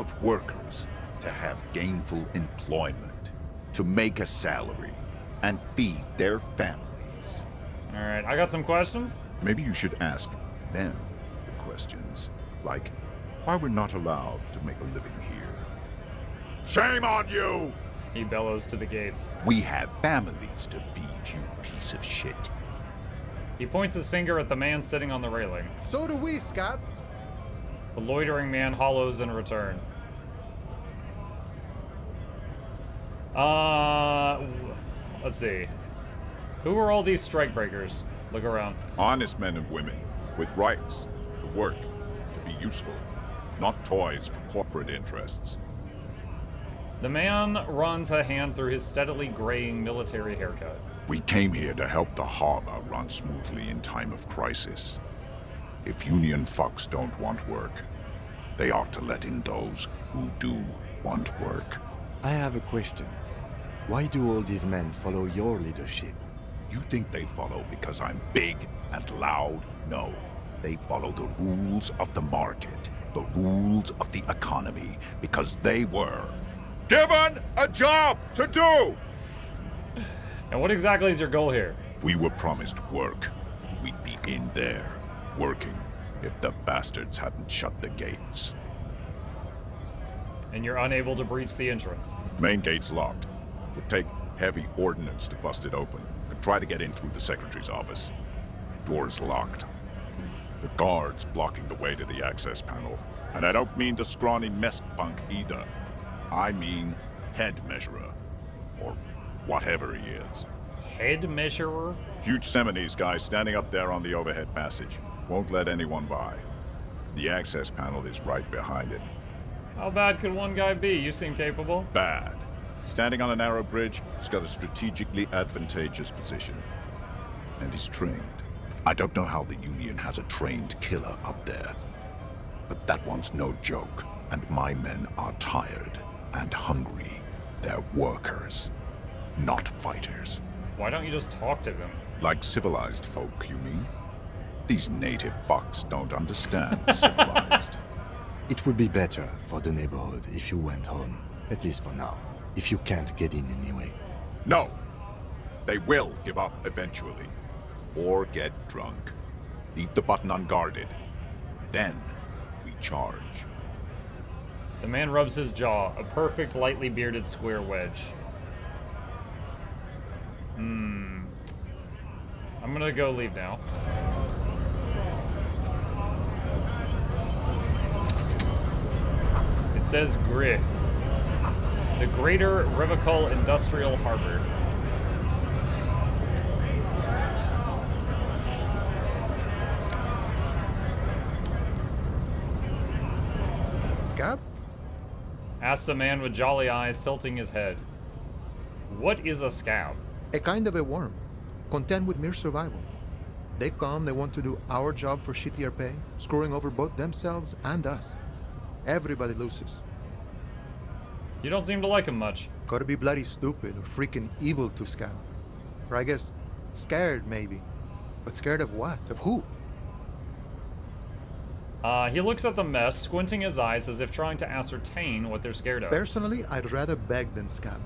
of workers to have gainful employment, to make a salary, and feed their families. Alright, I got some questions. Maybe you should ask them the questions, like why we're not allowed to make a living here. Shame on you! He bellows to the gates. We have families to feed, you piece of shit. He points his finger at the man sitting on the railing. So do we, Scab. The loitering man hollows in return. Let's see. Who are all these strikebreakers? Look around. Honest men and women with rights to work, to be useful, not toys for corporate interests. The man runs a hand through his steadily graying military haircut. We came here to help the harbor run smoothly in time of crisis. If union fucks don't want work, they ought to let in those who do want work. I have a question. Why do all these men follow your leadership? You think they follow because I'm big and loud? No. They follow the rules of the market, the rules of the economy, because they were given a job to do! And what exactly is your goal here? We were promised work. We'd be in there, working, if the bastards hadn't shut the gates. And you're unable to breach the entrance. Main gate's locked. Would take heavy ordnance to bust it open. Could try to get in through the secretary's office. Door's locked. The guard's blocking the way to the access panel. And I don't mean the scrawny mess punk either. I mean head measurer. Or whatever he is. Head measurer? Huge Seminese guy standing up there on the overhead passage. Won't let anyone by. The access panel is right behind it. How bad could one guy be? You seem capable. Bad. Standing on a narrow bridge, he's got a strategically advantageous position. And he's trained. I don't know how the Union has a trained killer up there. But that one's no joke. And my men are tired and hungry. They're workers, not fighters. Why don't you just talk to them? Like civilized folk, you mean? These native fucks don't understand civilized. It would be better for the neighborhood if you went home, at least for now, if you can't get in anyway. No! They will give up eventually. Or get drunk. Leave the button unguarded. Then we charge. The man rubs his jaw, a perfect, lightly bearded square wedge. I'm gonna go leave now. It says GRI. The Greater Rivicol Industrial Harbor. Scab? Asks a man with jolly eyes tilting his head. What is a scab? A kind of a worm, content with mere survival. They come, they want to do our job for shittier pay, screwing over both themselves and us. Everybody loses. You don't seem to like him much. Gotta be bloody stupid or freaking evil to Scab. Or I guess, scared maybe. But scared of what? Of who? He looks at the mess, squinting his eyes as if trying to ascertain what they're scared of. Personally, I'd rather beg than scab.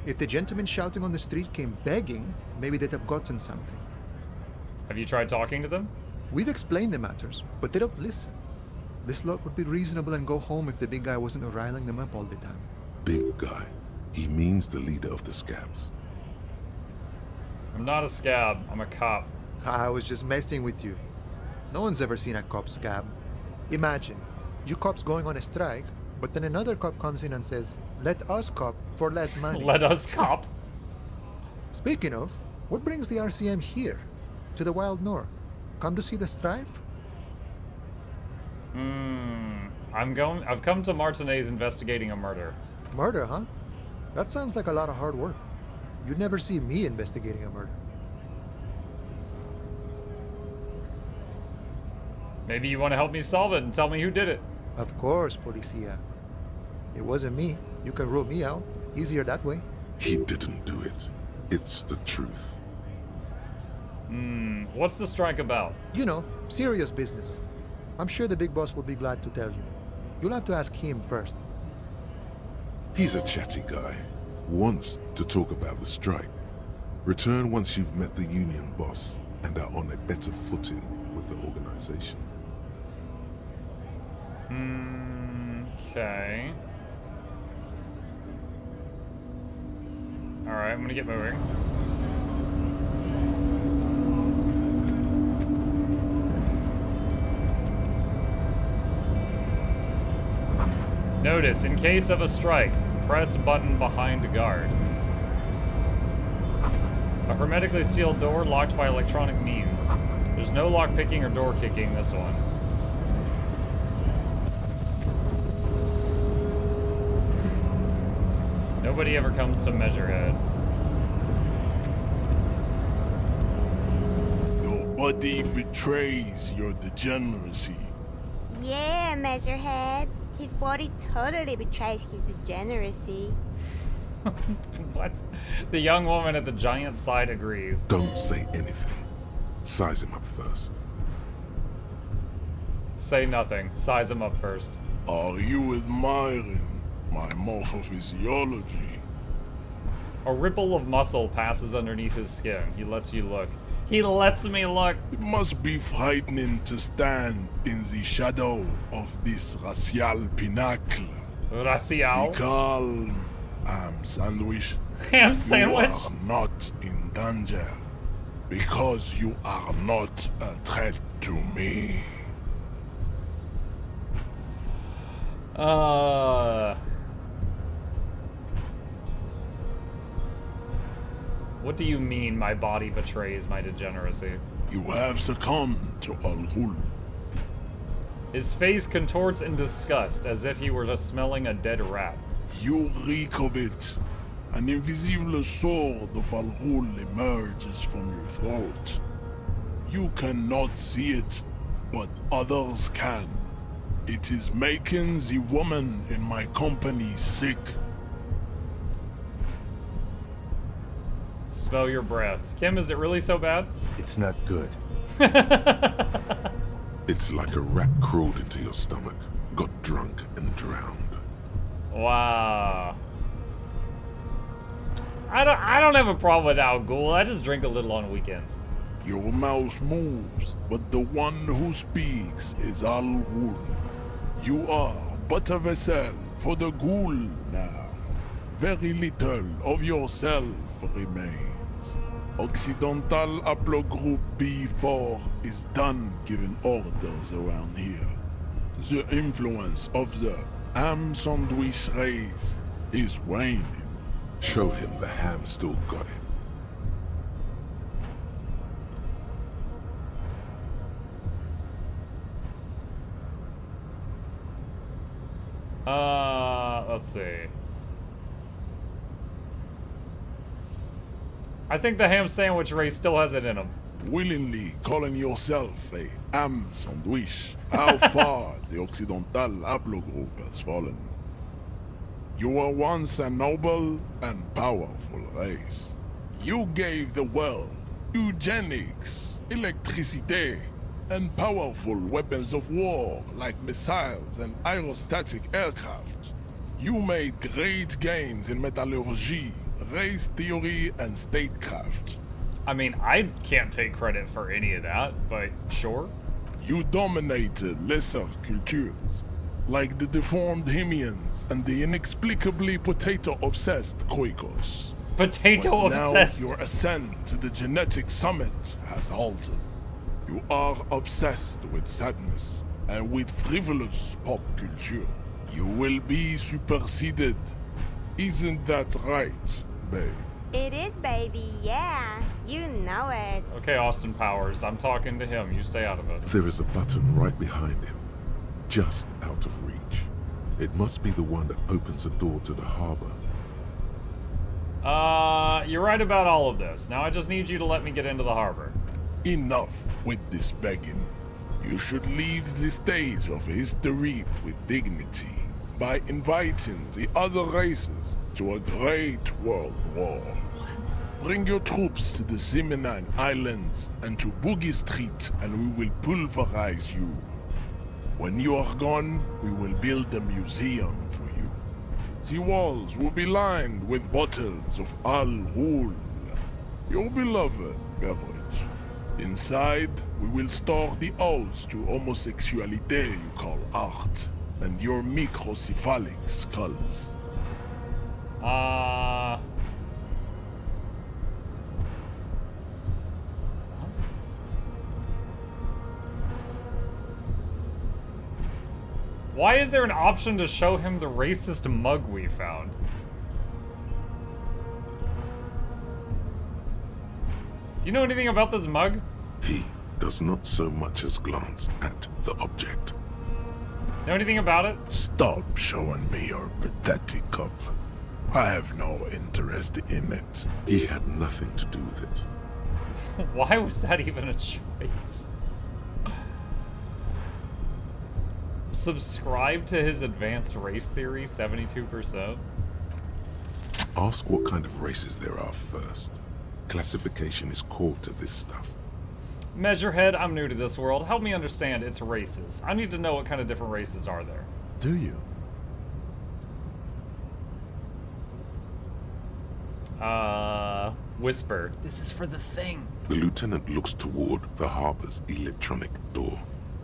If the gentleman shouting on the street came begging, maybe they'd have gotten something. Have you tried talking to them? We've explained the matters, but they don't listen. This lot would be reasonable and go home if the big guy wasn't riling them up all the time. Big guy. He means the leader of the scabs. I'm not a scab. I'm a cop. I was just messing with you. No one's ever seen a cop scab. Imagine, you cops going on a strike, but then another cop comes in and says, "Let us cop for less money." Let us cop. Speaking of, what brings the RCM here? To the Wild North? Come to see the strife? I've come to Martinez investigating a murder. Murder, huh? That sounds like a lot of hard work. You'd never see me investigating a murder. Maybe you want to help me solve it and tell me who did it. Of course, Policia. It wasn't me. You can rule me out. Easier that way. He didn't do it. It's the truth. What's the strike about? You know, serious business. I'm sure the big boss will be glad to tell you. You'll have to ask him first. He's a chatty guy. Wants to talk about the strike. Return once you've met the union boss and are on a better footing with the organization. Okay. Alright, I'm gonna get moving. Notice, in case of a strike, press button behind a guard. A hermetically sealed door locked by electronic means. There's no lock picking or door kicking this one. Nobody ever comes to Measurehead. Your body betrays your degeneracy. Yeah, Measurehead. His body totally betrays his degeneracy. What? The young woman at the giant side agrees. Don't say anything. Size him up first. Say nothing. Size him up first. Are you admiring my morphophysiology? A ripple of muscle passes underneath his skin. He lets you look. He lets me look. It must be frightening to stand in the shadow of this racial pinnacle. Racial. Be calm, ham sandwich. Ham sandwich. You are not in danger because you are not a threat to me. What do you mean my body betrays my degeneracy? You have succumbed to Al-Ghul. His face contorts in disgust, as if he were just smelling a dead rat. You reek of it. An invisible sword of Al-Ghul emerges from your throat. You cannot see it, but others can. It is making the woman in my company sick. Smell your breath. Kim, is it really so bad? It's not good. It's like a rat crawled into your stomach, got drunk and drowned. Wow. I don't have a problem with Al Ghul. I just drink a little on weekends. Your mouth moves, but the one who speaks is Al-Ghul. You are but a vessel for the Ghul now. Very little of yourself remains. Occidental Haplogroup B4 is done giving orders around here. The influence of the ham sandwich race is waning. Show him the ham still got it. Let's see. I think the ham sandwich race still has it in him. Willingly calling yourself a ham sandwich, how far the Occidental Haplogroup has fallen. You were once a noble and powerful race. You gave the world eugenics, electricity, and powerful weapons of war like missiles and aerostatic aircraft. You made great gains in metallurgy, race theory, and statecraft. I mean, I can't take credit for any of that, but sure. You dominated lesser cultures, like the deformed Hemians and the inexplicably potato-obsessed Khoikos. Potato-obsessed? Now your ascent to the genetic summit has halted. You are obsessed with sadness and with frivolous pop culture. You will be superseded. Isn't that right, babe? It is, baby, yeah. You know it. Okay, Austin Powers, I'm talking to him. You stay out of it. There is a button right behind him, just out of reach. It must be the one that opens the door to the harbor. You're right about all of this. Now I just need you to let me get into the harbor. Enough with this begging. You should leave the stage of history with dignity by inviting the other races to a great world war. Bring your troops to the Simonine Islands and to Boogie Street and we will pulverize you. When you are gone, we will build a museum for you. The walls will be lined with bottles of Al Ghul, your beloved beverage. Inside, we will store the odes to homosexuality you call art, and your microcephalic skulls. Why is there an option to show him the racist mug we found? Do you know anything about this mug? He does not so much as glance at the object. Know anything about it? Stop showing me your pathetic cup. I have no interest in it. He had nothing to do with it. Why was that even a choice? Subscribe to his advanced race theory, 72%. Ask what kind of races there are first. Classification is core to this stuff. Measurehead, I'm new to this world. Help me understand its races. I need to know what kind of different races are there. Do you? Whisper. This is for the thing. The lieutenant looks toward the harbor's electronic door,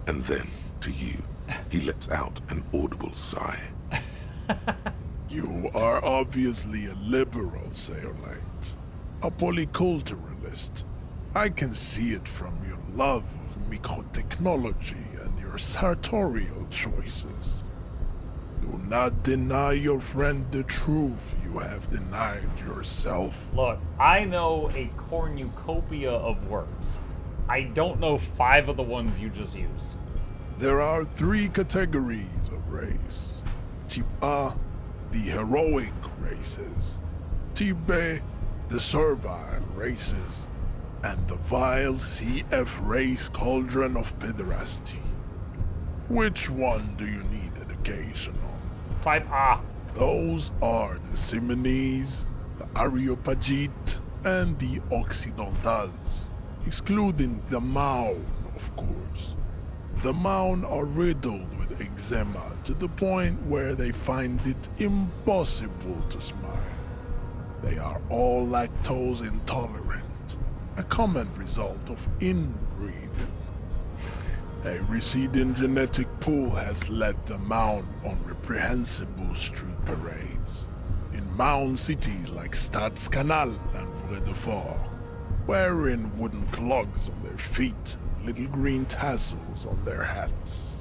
and then to you. He lets out an audible sigh. You are obviously a liberal, Sayolite. A polyculturalist. I can see it from your love of microtechnology and your sartorial choices. Do not deny your friend the truth you have denied yourself. Look, I know a cornucopia of words. I don't know 5 of the ones you just used. There are 3 categories of race. Type A, the heroic races. Type B, the servile races. And the vile CF race cauldron of pederasty. Which one do you need education on? Type A. Those are the Simonese, the Areopagite, and the Occidentals, excluding the Maun, of course. The Maun are riddled with eczema to the point where they find it impossible to smile. They are all lactose intolerant, a common result of inbreeding. A receding genetic pool has led the Maun on reprehensible street parades. In Maun cities like Stadskanal and Vredefort, wearing wooden clogs on their feet and little green tassels on their hats.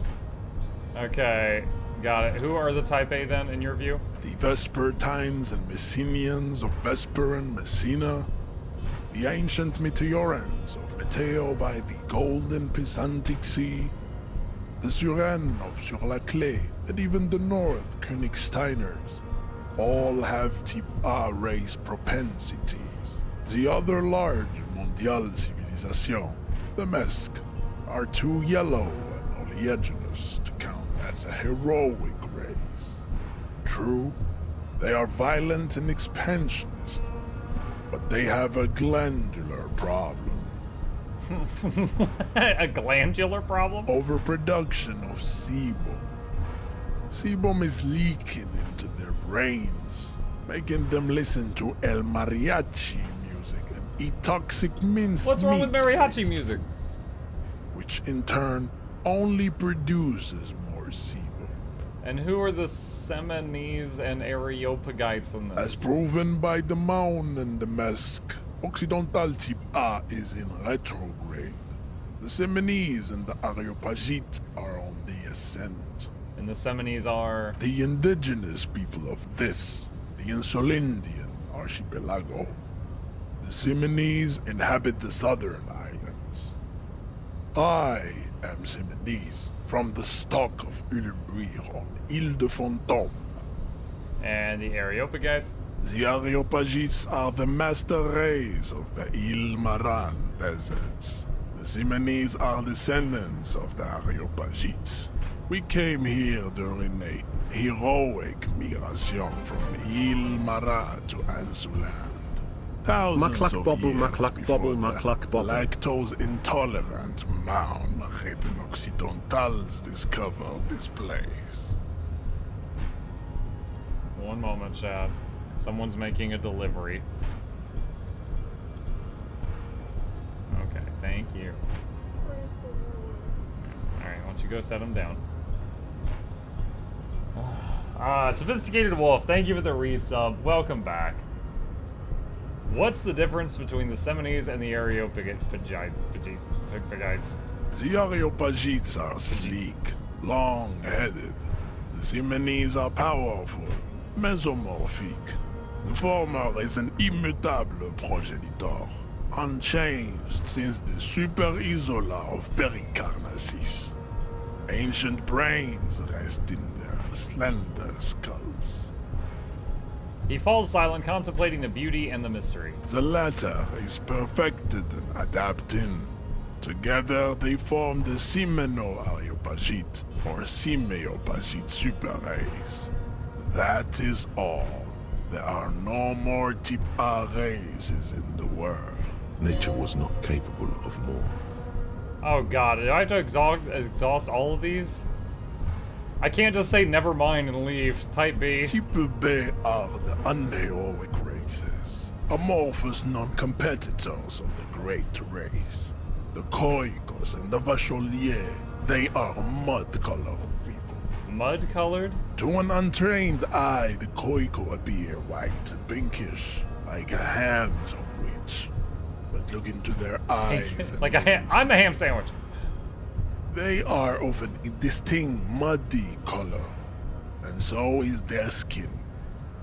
Okay, got it. Who are the Type A then, in your view? The Vespertines and Messenians of Vesper and Messina, the ancient Meteorans of Meteo by the golden Pisantic Sea, the Suren of Sur-la-Clé, and even the North Königsteiners, all have Type A race propensities. The other large Mondial civilization, the Mesk, are too yellow and oleaginous to count as a heroic race. True, they are violent and expansionist, but they have a glandular problem. A glandular problem? Overproduction of sebum. Sebum is leaking into their brains, making them listen to El Mariachi music and eat toxic minced What's wrong with meat mariachi based music? food, which in turn only produces more sebum. And who are the Semenese and Areopagites in this? As proven by the Maun and the Mesk, Occidental Type A is in retrograde. The Semenese and the Areopagite are on the ascent. And the Semenese are... The indigenous people of this, the Insulindian archipelago. The Semenese inhabit the southern islands. I am Semenese, from the stock of Ulumbuir on Ile de Fantôme. And the Areopagites? The Areopagites are the master race of the Ile Maran deserts. The Semenese are descendants of the Areopagites. We came here during a heroic migration from Ile Maran to Ansuland. Thousands Mukluk of bobble, years mukluk before bobble, the mukluk bobble. lactose-intolerant Maun Reden Occidentals discovered this place. One moment, chat. Someone's making a delivery. Okay, thank you. Alright, why don't you go set him down? Sophisticated Wolf, thank you for the resub. Welcome back. What's the difference between the Seminoles and the Areopagites? The Areopagites are sleek, long-headed. The Seminoles are powerful, mesomorphic. The former is an immutable progenitor, unchanged since the Super Isola of Pericarnassus. Ancient brains rest in their slender skulls. He falls silent, contemplating the beauty and the mystery. The latter is perfected and adapting. Together they form the Semino-Areopagite, or Simeopagite super race. That is all. There are no more type A races in the world. Nature was not capable of more. Oh god, did I have to exhaust all of these? I can't just say never mind and leave. Type B. Type B are the unheroic races, amorphous non-competitors of the great race. The Koikos and the Vacholier, they are mud-colored people. Mud-colored? To an untrained eye, the Koiko appear white and pinkish, like a ham sandwich. But look into their eyes and Like a ham. I'm a ham sandwich. they are of an distinct muddy color, and so is their skin.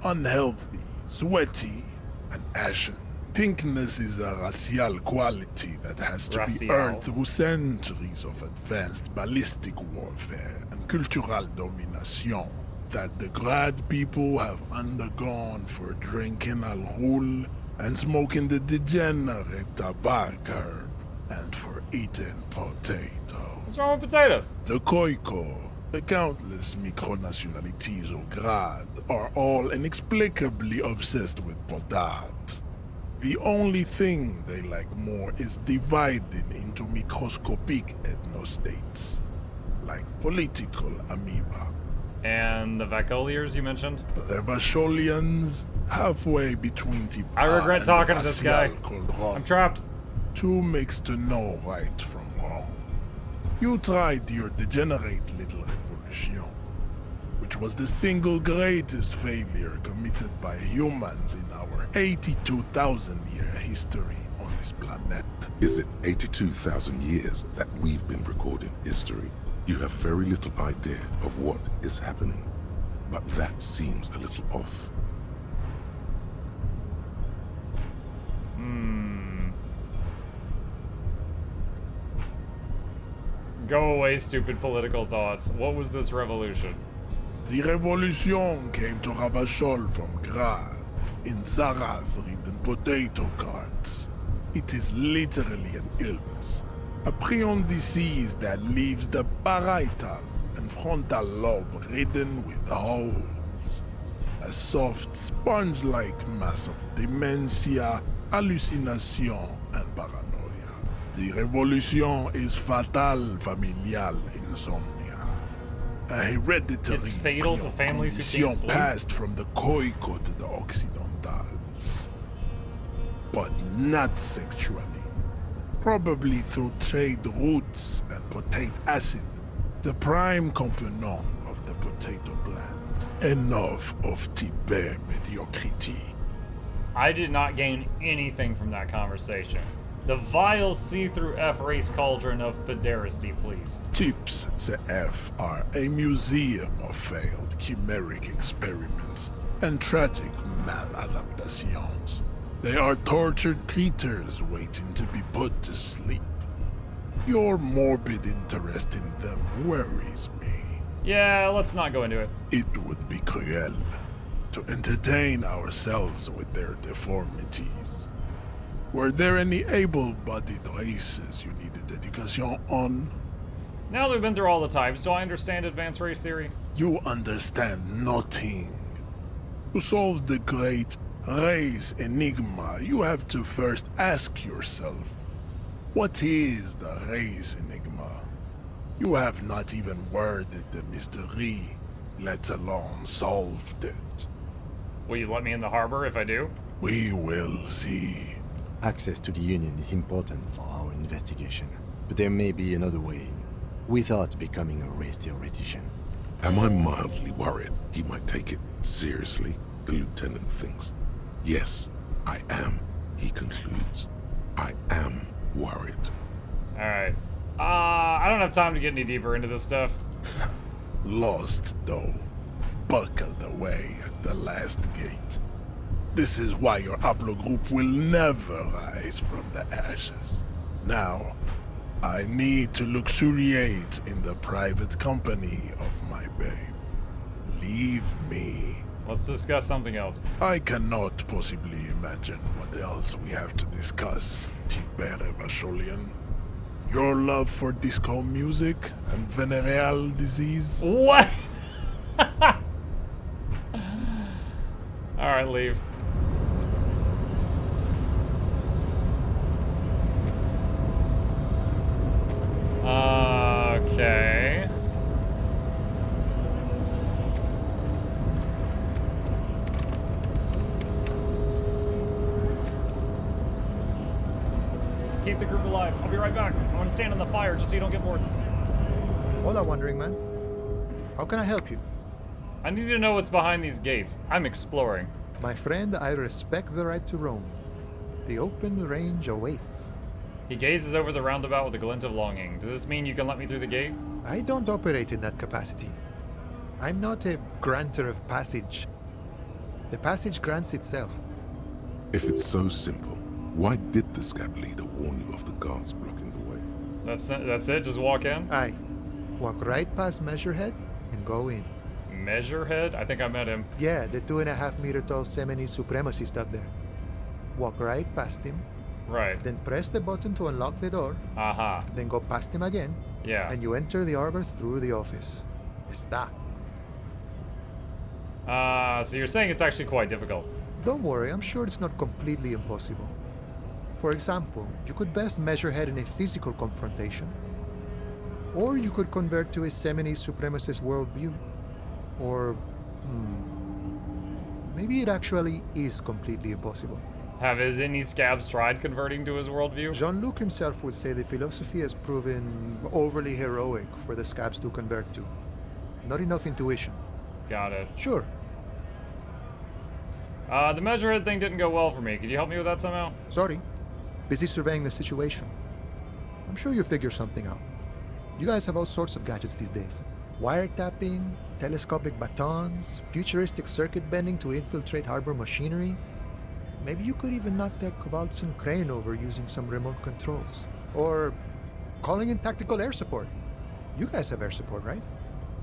Unhealthy, sweaty, and ashen. Pinkness is a racial quality that has to be Racial. earned through centuries of advanced ballistic warfare and cultural domination that the grad people have undergone for drinking al ghul and smoking the degenerate tabac herb and for eating potatoes. What's wrong with potatoes? The Koiko, the countless micronationalities of Grad, are all inexplicably obsessed with potat. The only thing they like more is dividing into microscopic ethnostates, like political amoeba. And the Vacoliers you mentioned? The Vacholians, halfway between type I A regret and talking the to this guy. racial cauldron. I'm trapped. Two makes to know right from wrong. You tried your degenerate little revolution, which was the single greatest failure committed by humans in our 82,000-year history on this planet. Is it 82,000 years that we've been recording history? You have very little idea of what is happening, but that seems a little off. Go away, stupid political thoughts. What was this revolution? The revolution came to Ravachol from Grad in Zarath-ridden potato carts. It is literally an illness, a prion disease that leaves the parietal and frontal lobe ridden with holes. A soft, sponge-like mass of dementia, hallucination, and paranoia. The revolution is fatal familial insomnia. A hereditary It's fatal to families who can't condition sleep. passed from the Koiko to the Occidentals. But not sexually. Probably through trade roots and potate acid, the prime component of the potato plant. Enough of Tibet mediocrity. I did not gain anything from that conversation. The vile see-through F-race cauldron of pederasty, please. Tips CF are a museum of failed chimeric experiments and tragic maladaptations. They are tortured creatures waiting to be put to sleep. Your morbid interest in them worries me. Yeah, let's not go into it. It would be cruel to entertain ourselves with their deformities. Were there any able-bodied races you needed education on? Now that we've been through all the types, do I understand advanced race theory? You understand nothing. To solve the great Race Enigma, you have to first ask yourself, what is the race Enigma? You have not even worded the mystery, let alone solved it. Will you let me in the harbor if I do? We will see. Access to the Union is important for our investigation, but there may be another way in, without becoming a race theoretician. Am I mildly worried he might take it seriously? The lieutenant thinks. Yes, I am, he concludes. I am worried. Alright. I don't have time to get any deeper into this stuff. Lost, though. Buckled away at the last gate. This is why your haplogroup will never rise from the ashes. Now, I need to luxuriate in the private company of my babe. Leave me. Let's discuss something else. I cannot possibly imagine what else we have to discuss, Tibere Vasholian. Your love for disco music and venereal disease? What? Alright, leave. Okay. Keep the group alive. I'll be right back. I want to stand in the fire just so you don't get bored. Hola, Wandering Man. How can I help you? I need to know what's behind these gates. I'm exploring. My friend, I respect the right to roam. The open range awaits. He gazes over the roundabout with a glint of longing. Does this mean you can let me through the gate? I don't operate in that capacity. I'm not a granter of passage. The passage grants itself. If it's so simple, why did the scab leader warn you of the guards blocking the way? That's it? Just walk in? Aye. Walk right past Measurehead and go in. Measurehead? I think I met him. Yeah, the 2.5-meter tall Semini supremacist up there. Walk right past him, Right. then press the button to unlock the door, Aha. then go past him again, Yeah. and you enter the arbor through the office. Está. So you're saying it's actually quite difficult. Don't worry, I'm sure it's not completely impossible. For example, you could best Measurehead in a physical confrontation, or you could convert to a Semini supremacist worldview. Or, maybe it actually is completely impossible. Have any scabs tried converting to his worldview? Jean-Luc himself would say the philosophy has proven overly heroic for the scabs to convert to. Not enough intuition. Got it. Sure. The Measurehead thing didn't go well for me. Could you help me with that somehow? Sorry. Busy surveying the situation. I'm sure you'll figure something out. You guys have all sorts of gadgets these days. Wiretapping, telescopic batons, futuristic circuit bending to infiltrate harbor machinery. Maybe you could even knock that Kowalczyk crane over using some remote controls. Or calling in tactical air support. You guys have air support, right?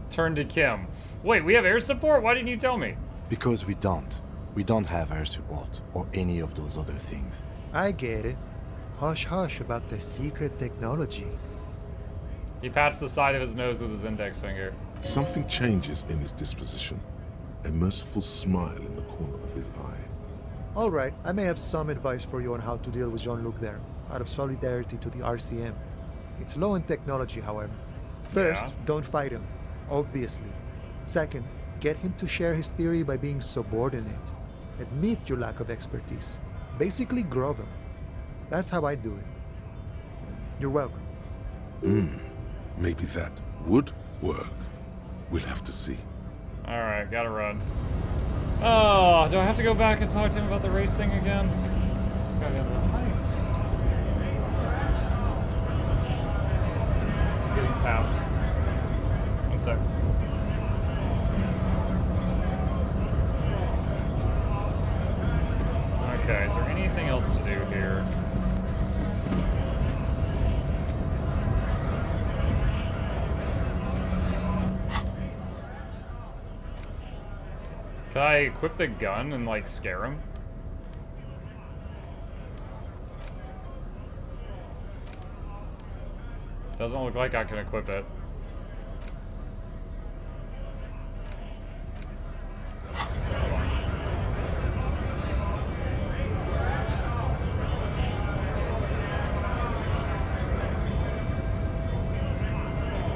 Turn to Kim. Wait, we have air support? Why didn't you tell me? Because we don't. We don't have air support or any of those other things. I get it. Hush hush about the secret technology. He pats the side of his nose with his index finger. Something changes in his disposition. A merciful smile in the corner of his eye. All right, I may have some advice for you on how to deal with Jean-Luc there, out of solidarity to the RCM. It's low in technology, however. First, Yeah. don't fight him, obviously. Second, get him to share his theory by being subordinate. Admit your lack of expertise. Basically, grow him. That's how I do it. You're welcome. Maybe that would work. We'll have to see. Alright, gotta run. Oh, do I have to go back and talk to him about the race thing again? Gotta get the height. Getting tapped. One sec. Okay, is there anything else to do here? Can I equip the gun and, like, scare him? Doesn't look like I can equip it. Hold on.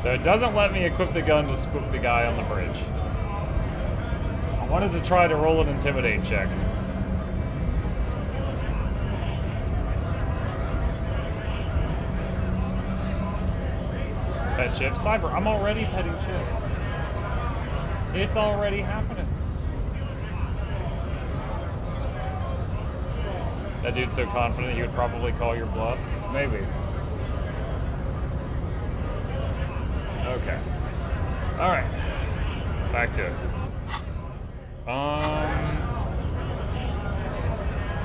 So it doesn't let me equip the gun to spook the guy on the bridge. I wanted to try to roll an intimidate check. Pet Chip. Cyber, I'm already petting Chip. It's already happening. That dude's so confident he would probably call your bluff. Maybe. Okay. Alright. Back to it.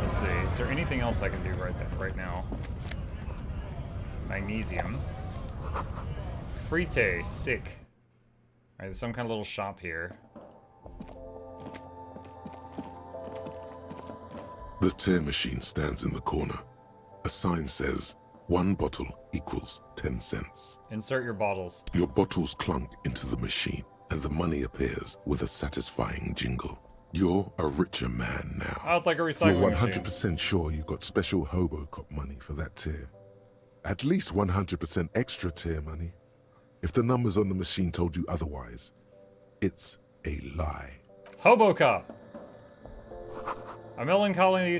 Let's see. Is there anything else I can do right now? Magnesium. Frite, sick. Alright, there's some kind of little shop here. The tear machine stands in the corner. A sign says, 1 bottle equals 10 cents. Insert your bottles. Your bottles clunk into the machine, and the money appears with a satisfying jingle. You're a richer man now. Oh, it's like a recycling You're machine. 100% sure you got special Hobocop money for that tier. At least 100% extra tier money. If the numbers on the machine told you otherwise, it's a lie. Hobocop. A melancholy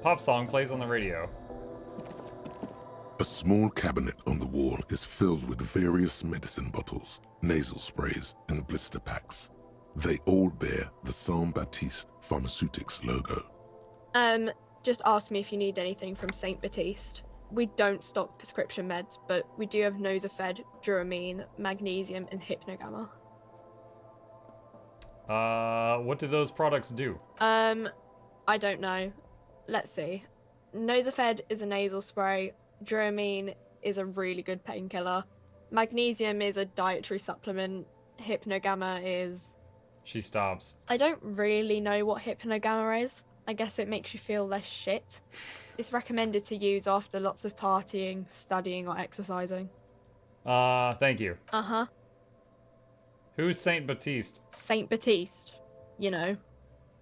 pop song plays on the radio. A small cabinet on the wall is filled with various medicine bottles, nasal sprays, and blister packs. They all bear the Saint Baptiste Pharmaceutics logo. Just ask me if you need anything from Saint Baptiste. We don't stock prescription meds, but we do have Nosafed, Duramine, Magnesium, and Hypnogamma. What do those products do? I don't know. Let's see. Nosafed is a nasal spray. Duramine is a really good painkiller. Magnesium is a dietary supplement. Hypnogamma is... She stops. I don't really know what Hypnogamma is. I guess it makes you feel less shit. It's recommended to use after lots of partying, studying, or exercising. Thank you. Uh-huh. Who's Saint Baptiste? Saint Baptiste. You know,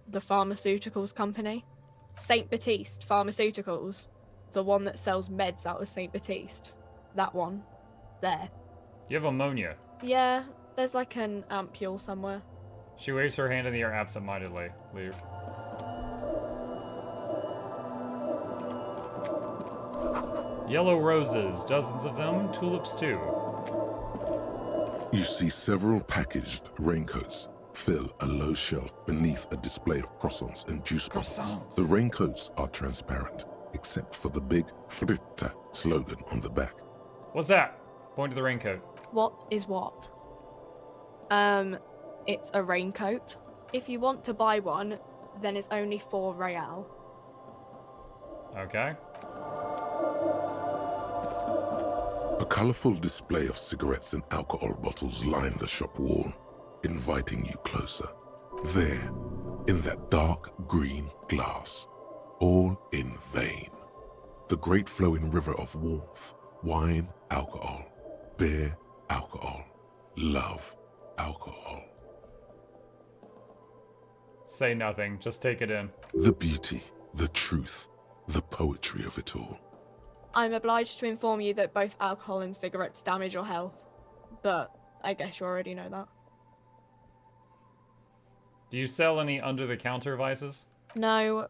the pharmaceuticals company. Saint Baptiste Pharmaceuticals. The one that sells meds out of Saint Baptiste. That one. There. You have ammonia. Yeah, there's like an ampule somewhere. She waves her hand in the air absentmindedly. Leave. Yellow roses, dozens of them. Tulips too. You see several packaged raincoats fill a low shelf beneath a display of croissants and juice bottles. Croissants. The raincoats are transparent, except for the big Fritta slogan on the back. What's that? Point to the raincoat. What is what? It's a raincoat. If you want to buy one, then it's only 4 real. Okay. A colorful display of cigarettes and alcohol bottles line the shop wall, inviting you closer. There, in that dark green glass, all in vain. The great flowing river of warmth, wine, alcohol, beer, alcohol, love, alcohol. Say nothing, just take it in. The beauty, the truth, the poetry of it all. I'm obliged to inform you that both alcohol and cigarettes damage your health. But I guess you already know that. Do you sell any under-the-counter vices? No,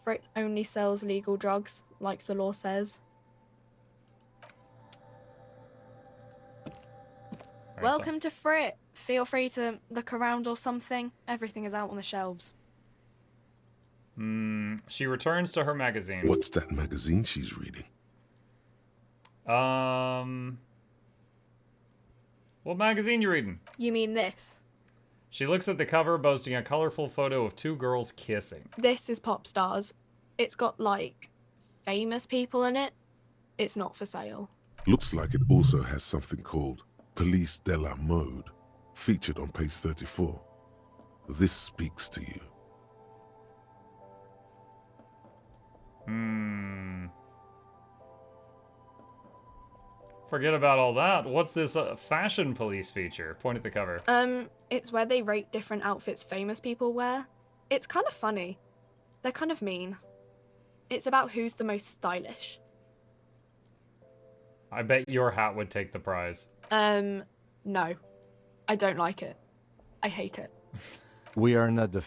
Frit only sells legal drugs, like the law says. Alright, Welcome to Frit. Feel free to look around or something. Everything is out on the shelves. She returns to her magazine. What's that magazine she's reading? What magazine you reading? You mean this? She looks at the cover, boasting a colorful photo of 2 girls kissing. This is Pop Stars. It's got, like, famous people in it. It's not for sale. Looks like it also has something called Police de la Mode, featured on page 34. This speaks to you. Forget about all that. What's this fashion police feature? Point at the cover. It's where they rate different outfits famous people wear. It's kind of funny. They're kind of mean. It's about who's the most stylish. I bet your hat would take the prize. No. I don't like it. I hate it. We are not the